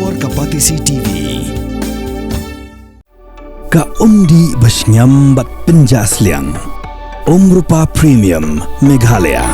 Kubor Kapatisi TV. Ka undi basnyam bat penjasliang. Rupa Premium Meghalaya.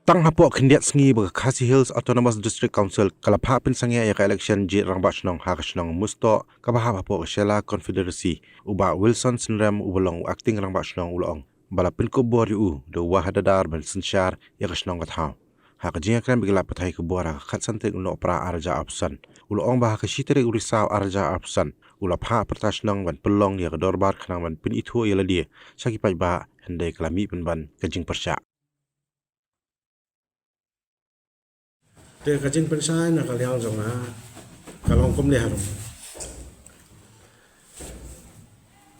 Tang hapok kendiat sengi bagi Khasi Hills Autonomous District Council kalapha pinsangya ya election ji rangbach nong hakas nong musto kabah hapok Shela Confederacy uba Wilson Sinram ubolong acting rangbach nong ulong bala pinkubor yu do wahadadar ben sinshar ya kasnong gathau hakajia kan bigla pathai kubora khatsantek no pra arja option ulong bah kashitere urisa arja option ulapha pratash nong ban pelong ya dorbar khnang ban pin ithu ya ladi saki pai ba hende kalami ban kajing persya te kajing pensai na kaliang zonga kalong kum le harum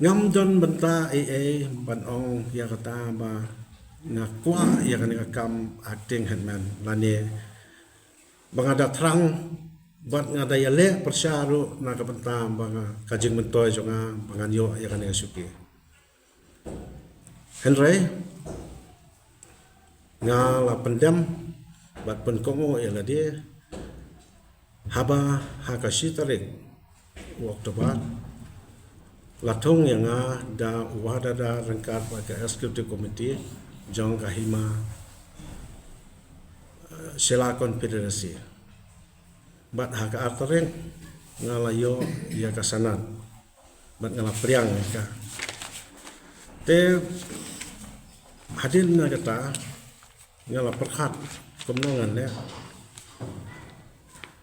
ngam don benta ban ong ya kata ba na kwa ya kan kam acting headman lani bangada terang bat ngada ya le persyaru na ka benta banga kajing mentoy zonga bangan yo ya kan suki Henry ngala pendam bat penkomo ialah dia haba hakashi tarik waktu bat latung yang ada wadada rangkat pada executive committee jong kahima Shela Confederacy bat haka artereng ngalayo ya kasanan bat ngala priang ka te hadir na kata ngala perkhat kemnongan ya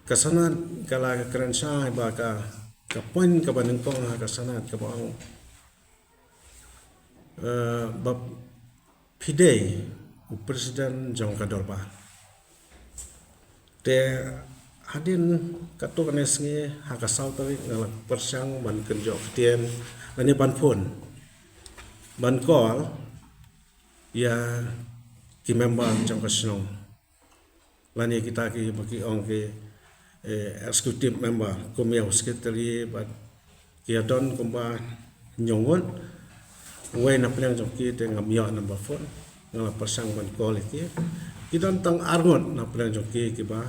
kasanat kala keren syai baka kapoin ka banengkong ha kasanat ka bang bab pidei presiden jong kadorba te hadin katu kanesnge ha kasau tari ngala persyang ban kenjo ketien ani ban phone ban call ya ki member jong kasnong lani kita ki bagi ong ke executive member komia secretary but kia don kumba nyongon we na plang joki te ngamya number 4 ngala pasang ban call iki kita tang arngot na plang joki ki ba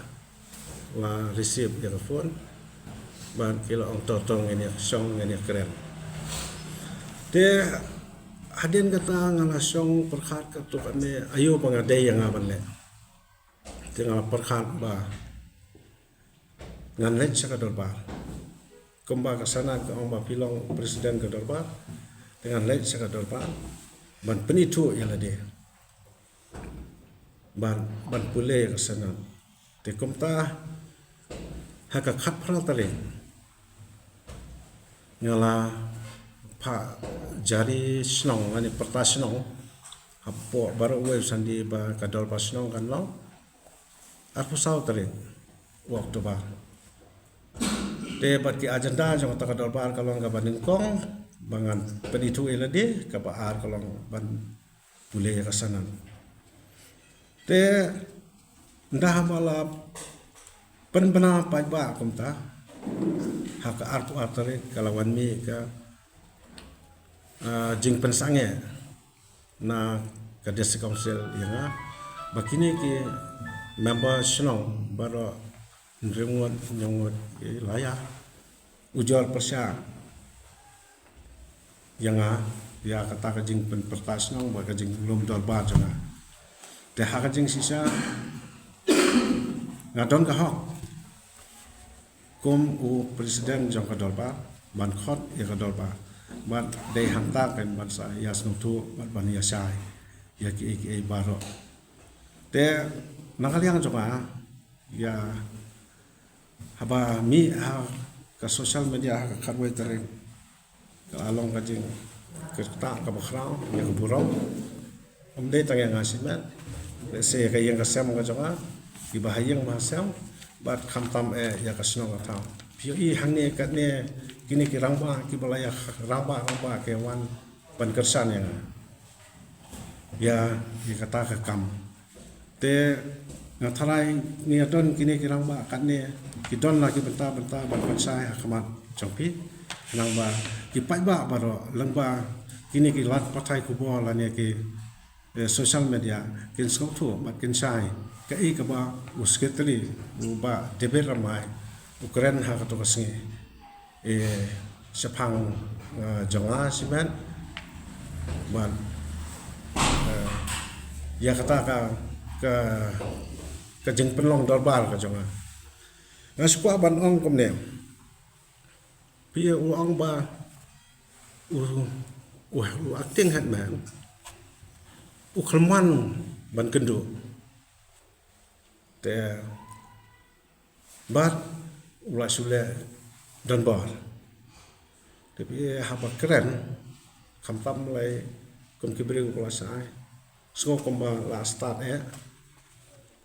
la receive ya phone ban kilo ong totong ini song ini keren te hadin kata ngala song perkhat ka tu ane ayo pangadai yang aban le tinggal perkhat ba ngan lech sa dorbar kumba ka sana ka ong ba pilong presiden ka dorbar dengan lech sa dorbar ban penitu yala de ban pule ka sana te kumta haka khat phra tale ngala pa jari snong ani pertasnong apo baru we sandi ba ka dorbar snong kan long aku saw tadi waktu ba te bat ki agenda jong ta kador bar kalong ga banin kong bangan penitu elade ka baar kalong ban pule ka sanan te ndah bala penbana pa ba kumta hak artu atare kalawan mi ka jing pensange na ka district council yang bakini ki member senong baru nrengot nyongot laya ujar persya yang dia kata kajing penpertas nong baga jing belum dorbar janga te hakajing sisa ngadon ka hok kom u presiden jong ka dorbar ban khot ya ka dorbar ban dei hanta kan ban sa yas nutu ban yasai ya ki baro te nakaliang coba ya haba mi ka social media ka karwe tering ka along kajing kerta ka bakhrang ya burong amde tang yang asimat se ka yang ka sem ka coba di bahayang masam bat khamtam ya ka snong ka tau pio I hangne katne kini ki rangba ki balaya rangba ke wan ban kersan yang ya kata ka kam te ngatharai ni don kini kirang ba katne kidon lagi benta ban pensai akamat jongpi nang ba ki pai ba baro langba kini ki lat pathai kubo lani ki social media kin skop tu mat kin sai ka I ka ba usketri ba debet ramai ukren ha ka to kasngi sepang jonga simen ban ya kata ka jeng penlong darbar ka jonga ngaspa ban ong komne pia uang ba acting hat man ukelman ban kendu te bat ulah sule dan bar tapi haba keren kampam mulai kom kibri ulah sai so komba la start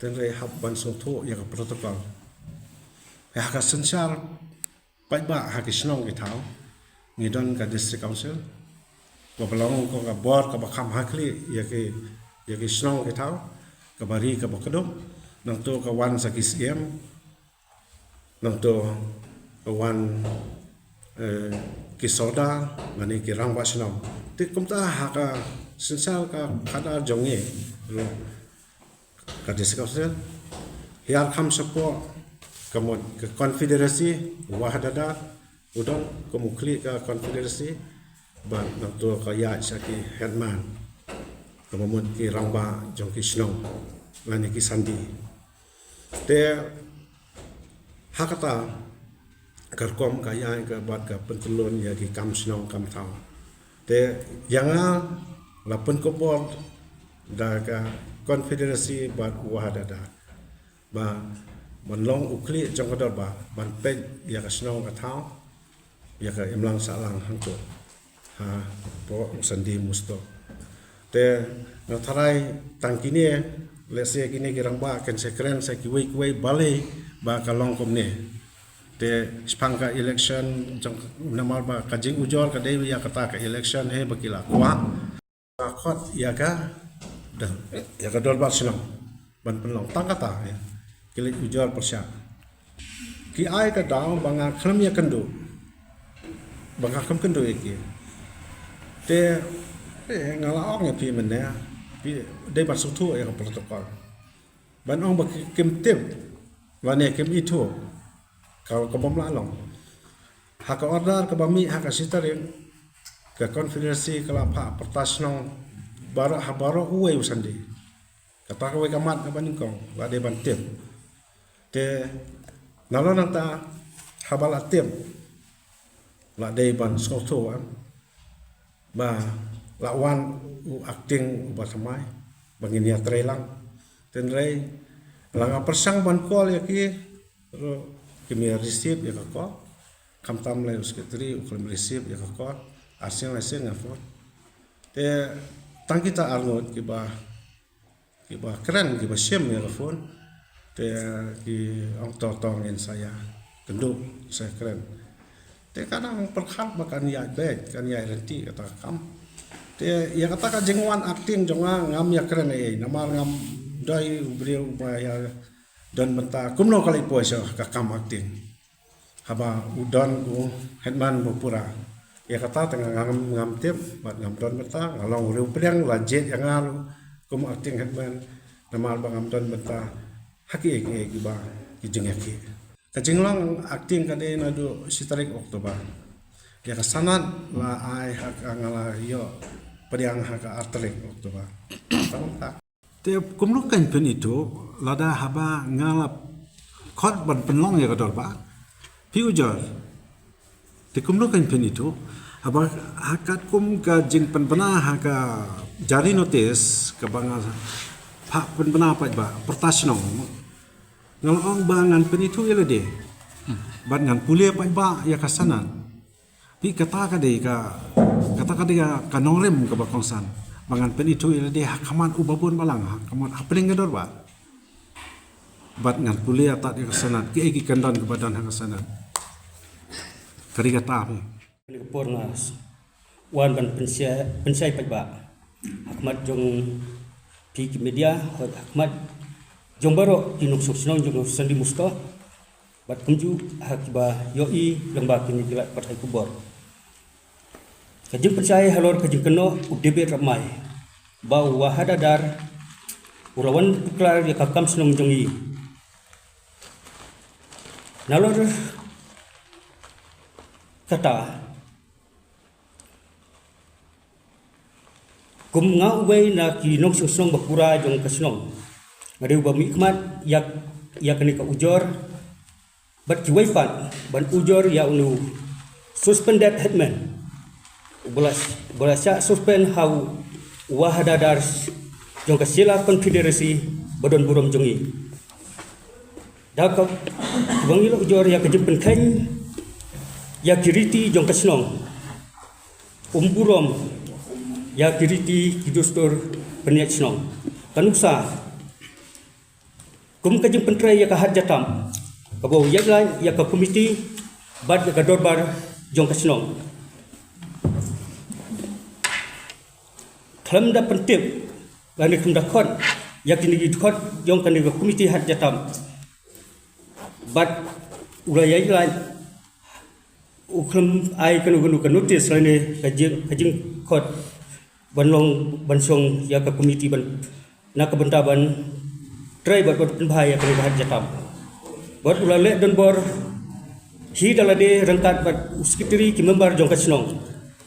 ten re hab ban so tho ya protocol ya ka sensar pai ba ha ki snong ki thau ngi don ka district council ko belong ko ka board ka bakam hakli ya ki snong ki thau ka bari ka bakadom nang to ka wan sa ki cm nang to ka wan ki soda ngani ki rang ba snong ti kum ta ha ka sensal ka kada jonge ro ka district council hiar kham support kemudian ke konfederasi wahdada udon kemukli ke konfederasi ban nakto kaya saki herman kemudian ki ramba jong ki snong ngani ki sandi te hakata karkom kaya ke bat ka pentelun ya ki kam snong kam tau te yanga lapun kopor da ka konfederasi bat wahdada ba manlong ukli jong kadar ba ban pe ya ka snong ka thau ya ka imlang salang hangko ha po sandi musto te na tharai tangkini lese kini kirang ba ken sekren sa kiwei bale ba ka long komne te spangka election jong namar ba kajing ujor ka dei ya kata ka election he bakila kwa khot ya ka dan ya ka dol ba snong ban penlong tangkata ya kilik ujor persya ki ai ka daw banga khlam ya kendu banga kham kendu iki te ngala ong ya pi men ya pi dei ba su thu ya protocol ban ong ba kim tip wa ne kim itu ka bom la long ha ka order ka bami ha ka sitaring ka konfederasi kala pa pertasnong baro uwe usandi kata ka we kamat ka baning kong wa de ban tip te nalo nanta habal atim la dei ban soto ba la wan u acting ba samai bangin ya trelang ten rei la persang ban kol ya ki ro kimi receive ya ko kam tam le sekretari u kol receive ya ko arsing lesen ya fo te tang kita arnot ki ba keren ki ba shem ya phone te ki ong totongin saya kenduk saya keren te kadang perkhat makan ya baik kan ya renti kata kam te ya kata ka jengwan acting jonga ngam ya keren namar ngam dai beliau upaya dan benta kumno kali puasa ka kam acting haba udon ku hetman bopura ya kata tengah ngam tip bat ngam don benta ngalong riu pedang lajet yang ngalu kum acting hetman namar bangam don benta haki ki ba ki jeng haki kajinglang acting kade na do sitarik oktober ya kasanat la ai hak angala yo padiang hak arterik oktober tamta te kumlu kan pen itu lada haba ngala khot ban penlong ya kador ba pi ujar te kumlu kan pen itu haba hakat kum ka jing penpena haka jari notis ka banga pak penpena pa ba pertasnong ngalong bangan penitu ile de ban ngan pulia pa ba ya kasanan pi kata ka kanolem ka bakongsan bangan penitu ile de hakaman ubabun balang hakaman apling gador ba bat ngan pulia ta ya kasanan ki eki kandan ke badan hakasanan kari kata pi Pornas wan ban pensai pa ba hakmat jong pi media hakmat jong baro tinuk suksnong jong sandi musto bat kumju hakiba yoi lembak kini gila partai kubor kajing percaya halor kajing keno udebe ramai ba wahadadar urawan tuklar ya kakam senong jongi nalor kata kum nga uway na kinong susong bakura jong kasnong ngari ba mikmat yak kani ka ujor bat kiway fan ban ujor ya unu suspended headman Bolasya suspend how wahadadar jong kasila konfederasi badon burom jongi. Dakap bangilo ujor ya kejempen kain ya kiriti jong kasnong. Burom ya kiriti kidustor peniat snong. Kanuksa kum kejempen tray ya kahad jatam. Kabau yaglan ya ka komiti bad ya ka dorbar jong kasnong. Kelam da pentip lani kum da khot yakini gid khot jong kani ga komiti hat jatam bat urayai lai uklam ai kanu notice lani kajing khot banlong bansong ya ka komiti ban nak benta ban try bat bhai ya kani hat jatam bat ulale don bor hi dalade rangkat bat sekretari ki member jong kasnong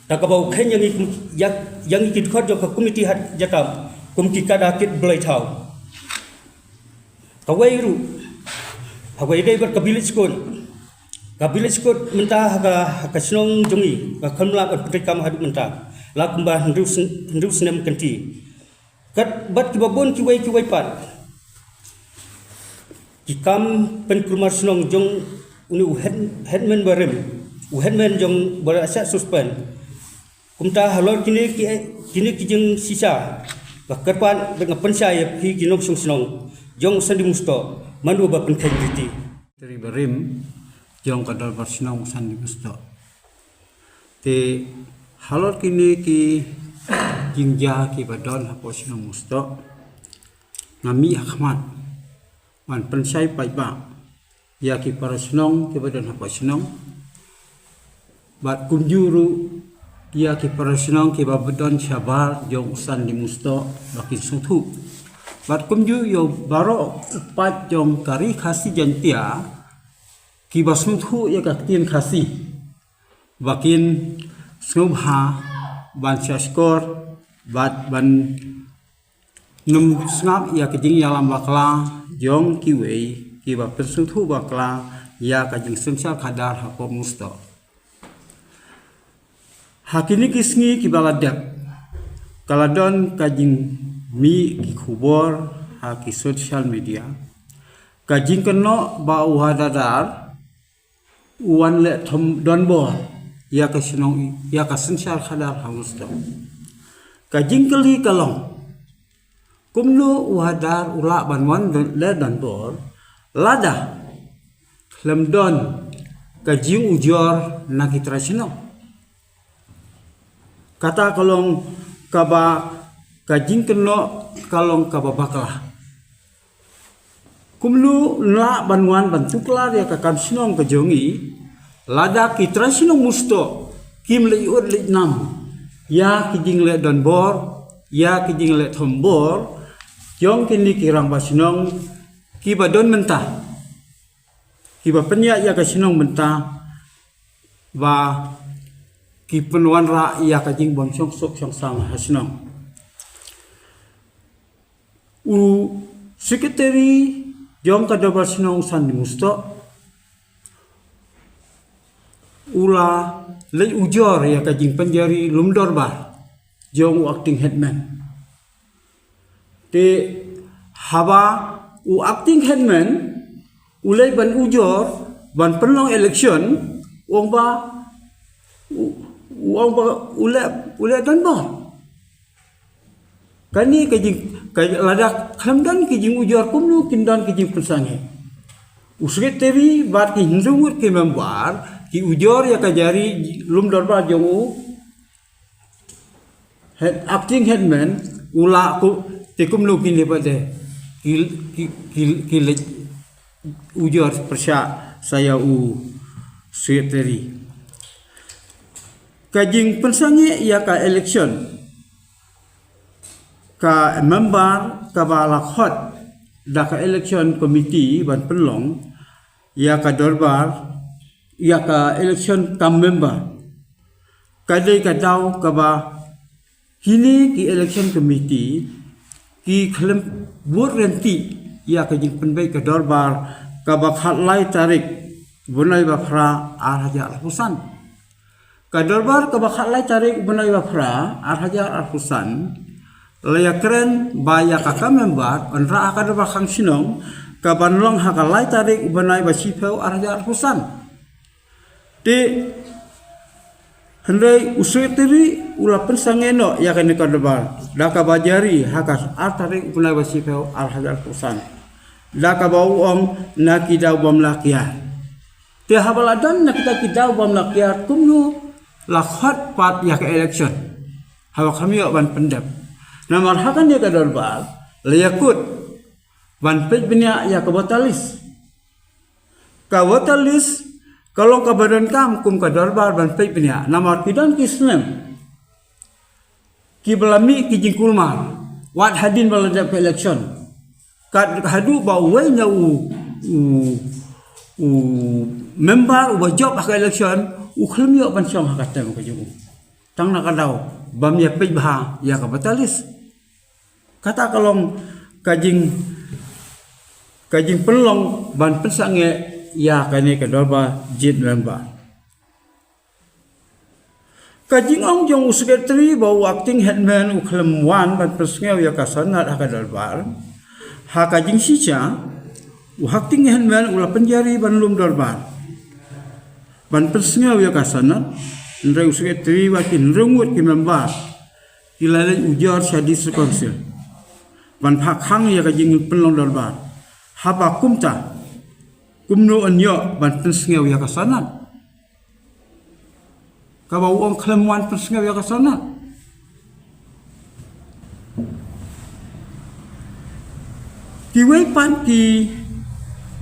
takabau khen yang ikut khot jong komiti hat jatam kumki kada kit belai thau kawai ru hawai dai ber kabilit skot menta ha kasnong jongi ka khamla ber petikam hadu menta la kumba hindu senem kanti kat bat kibabon kiwai pat kikam pen kurmar snong jong uni headman barem headman jong berasa suspend kumta halor kini kijeng sisa bakarpan dengan pensai hi kinong sung jong sandi musto mandu ba pen kanditi dari berim jong kadal bersenong sandi musto te halor kini ki jingja ki badon hapo senong musto ngami ahmad man pensai paiba ya ki para senong ki badon hapo senong bat kunjuru ia ki parasenong ki babedon syabar jong usan di musto bakin sungtu bat kumju yo baro upat jong kari khasi jantia ki basungtu ya kaktin khasi bakin subha ban syaskor bat ban num snap ya kejing yalam bakla jong kiwei ki bapen sungtu bakla ya kajing sensal kadar hapo musto hakini kisngi kibaladap kaladon kajing mi ki khubor ha ki social media kajing keno ba uhadadar uan le thom don bo ya ka sinong ya ka sensal khadar hamusto kajing kali kalong kumlu uhadar ula banwan le don bo lada lemdon kajing ujor nakitrasinong kata kalong kaba kajing keno kalong kaba bakla kumlu la banwan bantukla ya kakam sinong kejongi lada kitra sinong musto kim le ud le nam ya kijing le don bor ya kijing le thombor jong kini kirang basinong kiba don mentah kiba penya ya ka sinong mentah ba ki penuan ra ia kajing bonsong sok yang sama hasnong u sekretari jong kadabal sinong san di musto ula le ujor ya kajing penjari lumdor bar jong acting headman te haba u acting headman ulai ban ujor ban penlong election wong ba uang ule dan bor kani kajing ladak khamdan kijing ujor kumlu kindan kijing pensange usreteri bat ki hinzungut ki membar ki ujor ya kajari lum dorba jongu head acting headman ula ku tekumlu kini pada ki ujor persya saya sekretari kajing pensange ia ka election ka member ka ba lakhot da ka election committee ban penlong ya ka dorbar ya ka election kam member kadai ka daw ka ba hini ki election committee ki khlem vote renti ya ka jing penbai ka dorbar ka ba khatlai tarik bunai ba phra Al-Hajar Al-Husan ka dorbar ka ba khatlai tarik bunai ba phra Al-Hajar Al-Husan layakren ba ya ka member onra ka dorbar khang sinong ka banlong ha ka lai tarik bunai ba sifau Al-Hajar Al-Husan te Hendai usutiri ula pensangeno ya kan ka dorbar daka bajari hakas artari punai basipeu Al-Hajar Al-Husan daka bau om naki daw bam lakia te habaladan nakita kidaw bam lakia kumnu lakhat pat ya ka election hawa kami ban pendap namar hakan ya ka dorbar layakut ban pej benya ya ka botalis kalau ka badan kam kum ka dorbar ban pej benya namar kidan kisnem ki belami ki jingkulma wat hadin balada election kad hadu ba wenya member u job ka election u khlem yo ban song ka tem ka jugu tang na ka daw bam ya pej bah ya ka batalis kata kalong kajing penlong ban pensange ya kane ka dorba jit member kajing ong jong secretary bau acting headman ukhlem wan ban persngeu ya kasanat ha dorbar ha kajing sicha u acting headman ula penjari ban lum dorbar ban persngeu ya kasanat ndre secretary wakin rengut ki member kilale ujar sadis council ban phakhang ya kajing penlong dorbar ha ba kumta kumno anyo ban persngeu ya kasanat kabau ong klemuan persngeu ya kasanat kiwei pan ki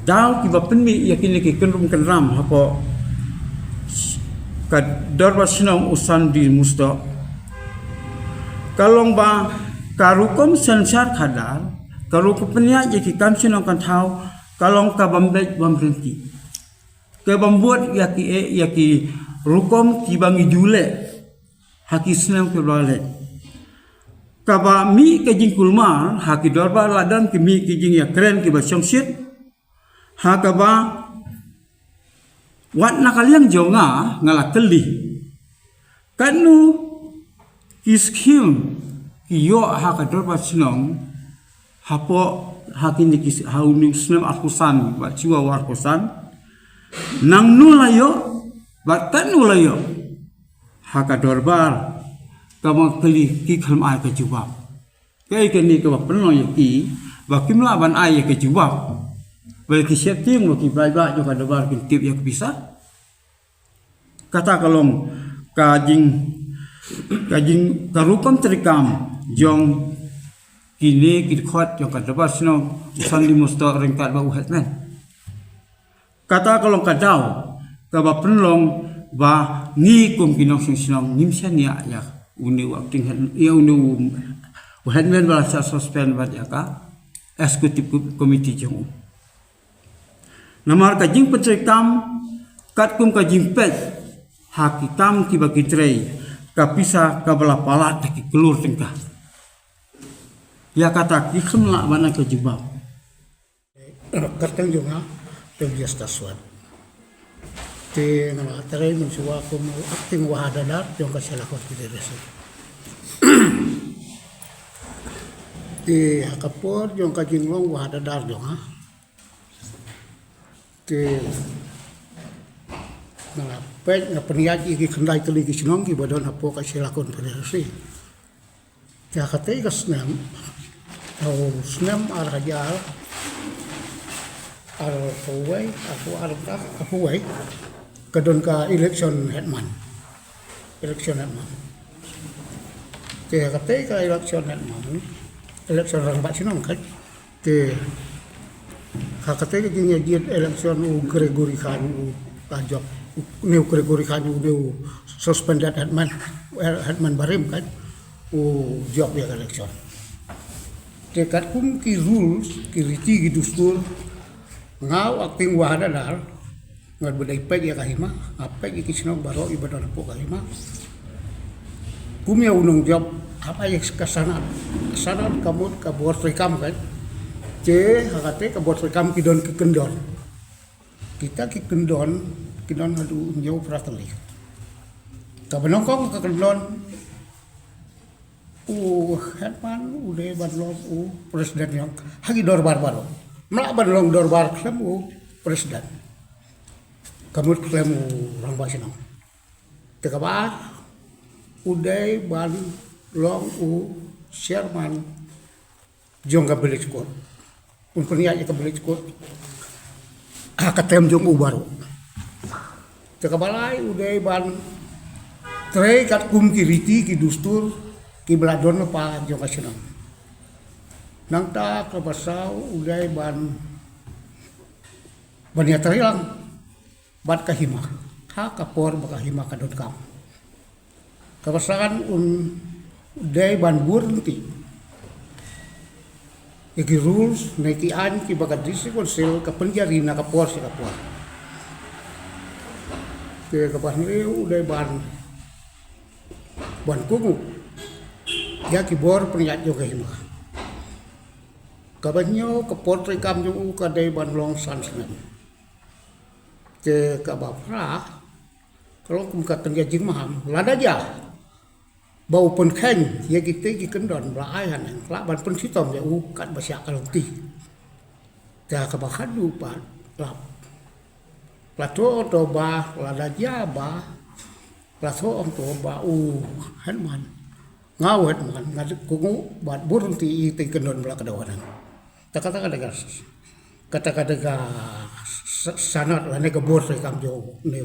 daw ki bapenmi yakin ki kenrum kenram hapo ka dorba sinong usan di musto kalong ba karukom sensar khadar karukom penya ki kam sinong kan thau kalong ka bambek berhenti ke bambuat yaki rukom ki bangi jule haki senam ke bale ka ba mi ke jingkulma haki dorba ladan ki mi ki jing ya keren ki ba songsit ha ka ba wat nakaliang jonga ngala kelih kanu ki skim ki yo ha ka dorba sinong hapo hakin dikis hauni snem Al-Husan ba ciwa Al-Husan nang nulayo batan nulayo haka dorbar kama kali ki khalm ay ka jubab kai kani ka penno yaki ba kimla ban ay ka jubab ba ki setting ba ki baiba jo ka dorbar kin tip yak bisa kata kalong kajing karukam trikam jong kini khot yang ka dorbar sino usan di musto ringkat ba uhatman kata kalong kadaw ka ba penlong ba ngi kum kinong sinong nimsan ya ya uni acting ya uni uhatman ba sa suspend ba ya ka executive committee jong namar ka jing petrikam kat kum ka jing pet hakitam ki ba kitrei ka pisa ka bala palat ki kelur tingkah ya kata kikham la bana ke jubab katang juga tebias taswan te nama tarai mensuwa ko mo acting wahadadar jong ka sala ko desi te hakapor jong ka jinglong wahadadar jong ha te nama pet na peniat iki kendai kali ki sinong ki badon apo ka sala ko desi ya katai ka snam au snam Al-Hajar Al-Huwai kadon ka election headman te katai ka election headman election rang ba sinong ka te katai ka ginya diet election u Gregory Khan u kajok new Gregory Khan u new suspended headman barim kan u job ya election Dekat kum ki rules ki riti ki dustur ngau akting wahada dar ngat bedai peg ya kahima apa ki kisno baro ibadah po kahima kum ya unung job apa yang kesana kamu ka bor rekam kan ce hakate ka bor rekam ki don ki kendon kita ki kendon adu njau pratali ka benongkong ka kendon Hetman udah banlong presiden yang hagi dorbar baro melak banlong dorbar klemu presiden kamut klemu orang basinong tekabar udah banlong Sherman jong ka village court punya ka village court katem jong baro tekabalai udah ban tre kat kum kiriti ki dustur ki beladon pa jong kasinong nang ta kabasau uday ban ya terilang bat kahima ha kapor bakahima kadon kam kabasakan uday ban burti iki rules neki an ki bakadisi konsil ka penjari na kapor si kapor ke kabasni uday ban kungu ya kibor penyat juga hima kabanyo kapor rekam jo kadai banlong sansnen ke kabapra kalau kum ka tengja jing maham lada ja bau pen khen ya kita ki kendon bla ai han la ban pen sitom ya kat basya kalong ti ta kabahan du pa lap plato to ba lada ja ba plato om to ba hanman ngawet man ngad kungu bat burunti iti kendon bela kadawanan kata-kata sanat la ne ka bor kam jo new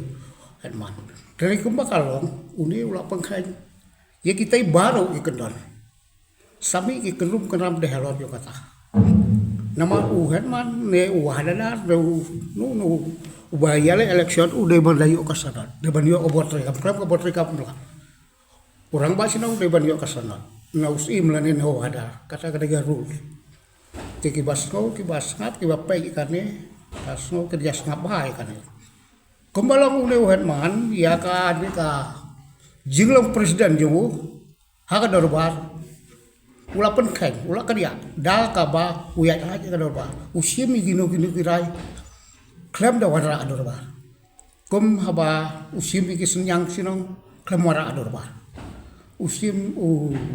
hetman dari kumbakalong uni ula pengkhain ya kita baru ikendon sami ikenrum kenam de helor jo kata nama hetman ne wahadana nu ubayale election udah bandayo kasanat de banyo obor kam orang bahasa nang deban yo kasana naus imlan en ho ada kata garul tiki basno ki basngat ki bapai ikane basno kerja snap bahai kane kumbalang ule hetman ya ka adika jinglong presiden jo ha ka dorbar ula pen khen ula kerja dal ka ba uya aja ka dorbar usim gino kirai klem da wara dorbar kum haba usim ki senyang sinong klem wara dorbar usim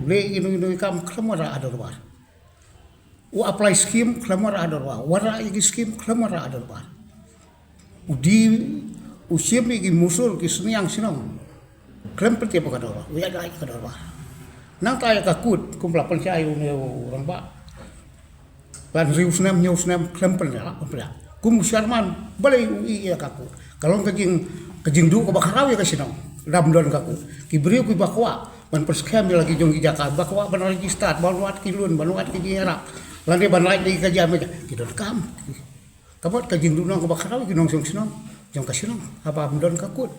le inu kam klamara adorbar apply scheme klamara adorbar wara igi scheme klamara adorbar udi usim igi musul ki seniang sinong klam peti apa kadorbar wi ada ai kadorbar nang kaya kakut kumpla percaya ne orang ba ban rius nem nyus nem klam pernah kum Sherman balai ui ya kakut kalau kejing du ko bakarawi ka sinong ramdon kakut kibriu ki bakwa ban perskem lagi jong ki Jakarta bakwa ban registrat banuat kilun banuat ki era lande ban lain di kaja meja kidon kam kabot ka jing dunong ko bakarawi ki nong sinong jong ka sinong apa amdon kakut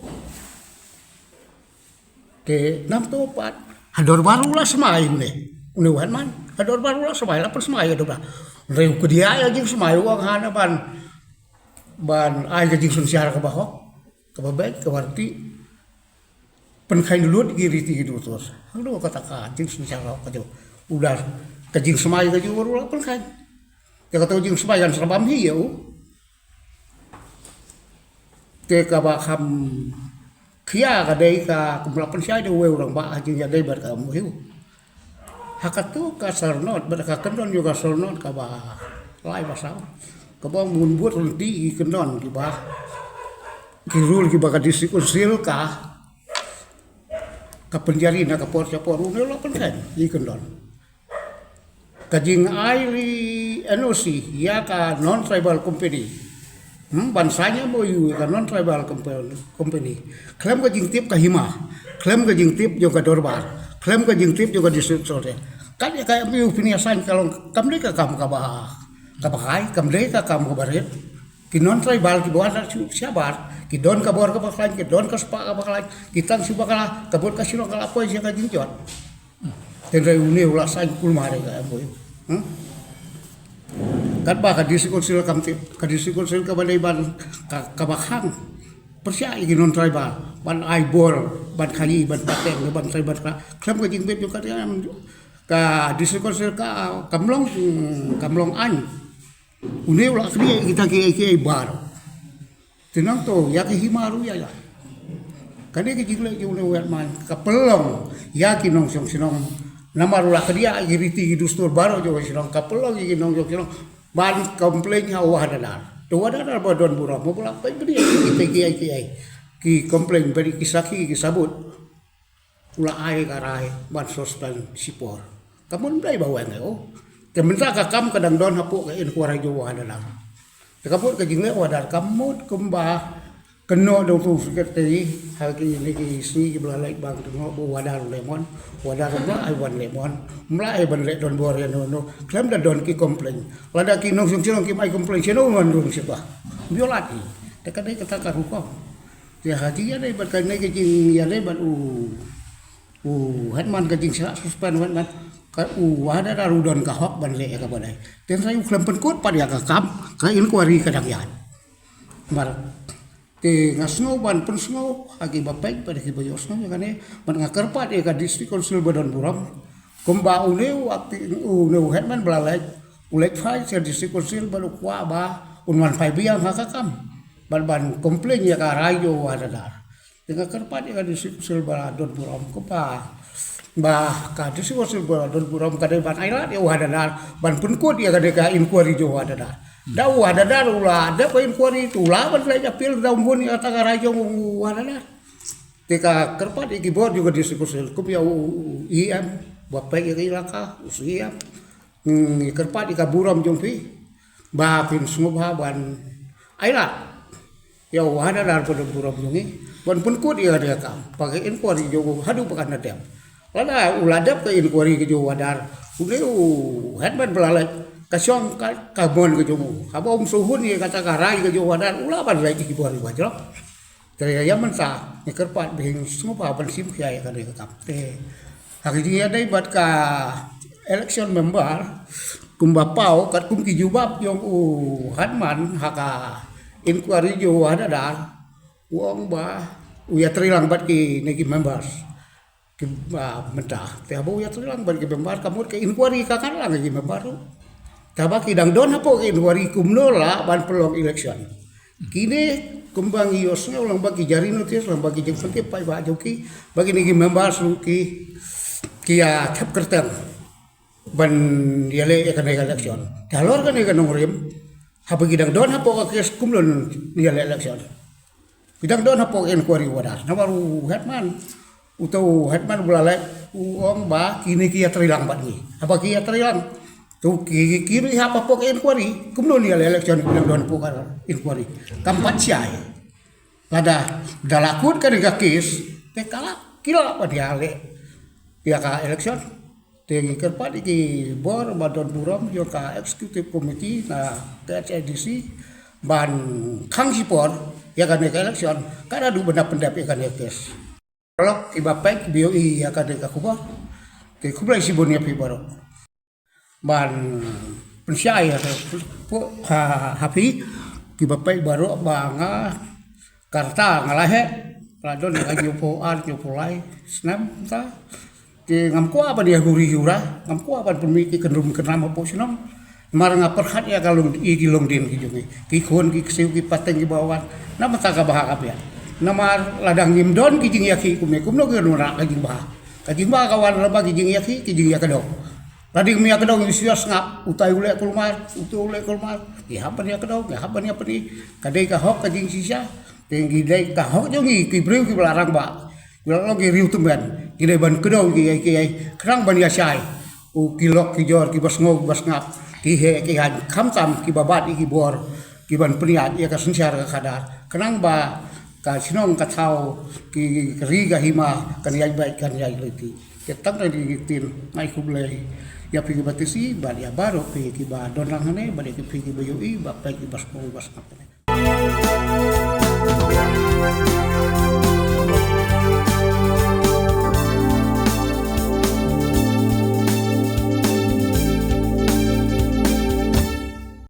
ke nam to pat hador baru lah semai ne unewan man hador baru lah semai lah semai do ba reu ku dia ya jing semai wang hana ban ai ka jing sun siara ka bahok ka babet ka warti penkain dulu giriti gitu terus. Aduh kata kajing semisal kajing udah kajing semai kajing baru lah penkain. Ya kata kajing semai yang serabam hiu. Ke kabakam kia kadai ka kumlapan saya de orang ba kajing ya dai bar kamu hiu. Hakatu ka sarnot bar ka kendon juga sarnot ka ba lai basau. Ka ba mun buat renti kendon ki ba. Kirul ki ba ka disikul ka kapenjari na kapor sapor uno lo penkan ikendon kajing airi NOC ya ka non tribal company bansanya mo yu ka non tribal company klaim kajing tip ka hima klaim kajing tip jo ka dorbar klaim kajing tip jo ka district sore kan ya kayak piu piniasan kalau kam ka kam ka ba kabakai kam ka kam ka baret ki non tribal ki bawa siabar ki don ka bor ka bakalan ki don ka spa ka bakalan kitang si bakala kabur ka sino ka apoy siya ka jinjot tenray uni ulasan kul mare ka apoy Kan ba kadisi konsil ka balay ban kabakhang persya ginon tribal ban aibor ban khayi ban pateng ban tribal ka klam ka jingbet yo ka disi konsil ka kamlong an une ulah kri kita ke bar tinang to ya ke himaru ya kane ke jingle ke une wer man ka pelong ya kinong sinong namarula kria giriti dustur baro jo sinong ka pelong ginong jo sinong ban komplain ha wadadar to wadadar bodon bura mo pula pai beri kita ki komplain beri kisaki ki sabut ula ai karai ban sospan sipor kamun dai bawa ngau kementra ka kam kadang don hapu ka in kuara jo wadadar tekaput ka jingle wadar kamut kumba keno do tu sekretari hagi ni ki si belalai bang tengok wadar lemon wadar ba ai wan lemon mlai ban le don bor no klem da don ki komplain lada ki nong sung ki mai komplain seno man dong siapa biolati tekadai kata ka hukum ya haji ya dai berkan ki jing ya le ban hatman ka jing sa suspend man ka wadar rudon ka hok ban le ka badai ten sai klem penkut pada ka kam ka inquiry kadang yan mar ke ngasno ban pensno agi bapak pada ki bayo sno kane ban ngakerpat e ka district council Badon Buram kumba uneu akti uneu hetman belalai ulek fai se district council balu kwa ba unwan fai biang hakakam ban komplain ya ka rayo wadadar dengan kerpat e ka district council Badon Buram kumba ba ka district council Badon Buram kade ban airat ya wadadar ban penkut ya kade ka inquiry jo wadadar Dau ada darula ada poin kuari tu lawan lagi apil daun buni atau raja wadana. Tika kerpat iki bor juga diskusi kumia IM bapak yang ilaka usia kerpat ika buram jompi bapin semua ban airat ya wada dar pada buram jongi ban pun kut dia ada kam pakai inquiry jo hadu pakan nadam lada uladap ke inquiry ke jo wadar uleu headman belalai kasyong kabon ke jomu kabom suhun ye kata karai ke jowadan ulaban lagi ki bori wajro tere ya mensa ni kerpat bing semua ban sim kiai ka de kapte hari dia dai bat ka election member kumba pau kat kum ki jubab yong hatman haka inquiry jowada dar wong ba uya trilang bat ki neki members ki mentah te abo uya trilang bat ki member kamu ke inquiry ka kan lang ki member tabaki dang don hapo ke inquiry kumnola ban pelong election kini kumbang iosnya ulang bagi jari notis ulang bagi jeng sengke pai ba joki bagi niki members luki kia tap kerteng ban yale ekan election dalor kan ekan ngrim hapa gidang don hapo ke kes kumlon yale election gidang don hapo inquiry wadar namaru hetman utau hetman bulalai uang ba kini kia trilang bat ni apa kia trilang tu kiri apa pok inquiry kumno ni election bilang don pokar inquiry kampat siai lada dalakut kan ga kes te kala kila apa dia ale ya ka election te kerpat iki bor Badon Buram yo ka executive committee na KCDC ban khang sipor ya kan election kada du benda pendapat kan kes kalau ibapak BOI ya kan ka kubah ke kubah si bonia pi baro ban pensyai hapi ki bapai baru banga karta ngalahe radon lagi nyopo lai snam ta ki ngamku apa dia huri hura ngamku apa pemiki kendrum kenam apa sinong mar ngaperhat ya kalau iki longdin ki jungi ki khon ki siu ki pateng ki bawan nama ta ka bahak apa ya nama ladang ngimdon ki jing yaki kumno ke nora ka jing bah kawan leba ki jing yaki ki jing yakado tadi kami akadong isias ngap utai ule kulmar ya apa ni akadong ya apa ni kadai ka hok kajing sisa tinggi dai ka hok jongi ki breu ki belarang ba belarang ki riu tumban ki dai ban kedong ki kerang ban yasai kilok ki jor ki basngog basngap ki he ki han khamtam ki babat ki bor ki ban peniat ya ka sensyar ka kadar kerang ba ka sinong ka thau ki riga hima kan yai baik kan yai leti ketang dari tin ngai kublai ya pergi batisi balik ya baru pergi ba donang hane balik pergi bayoi bapak ki basmo basnap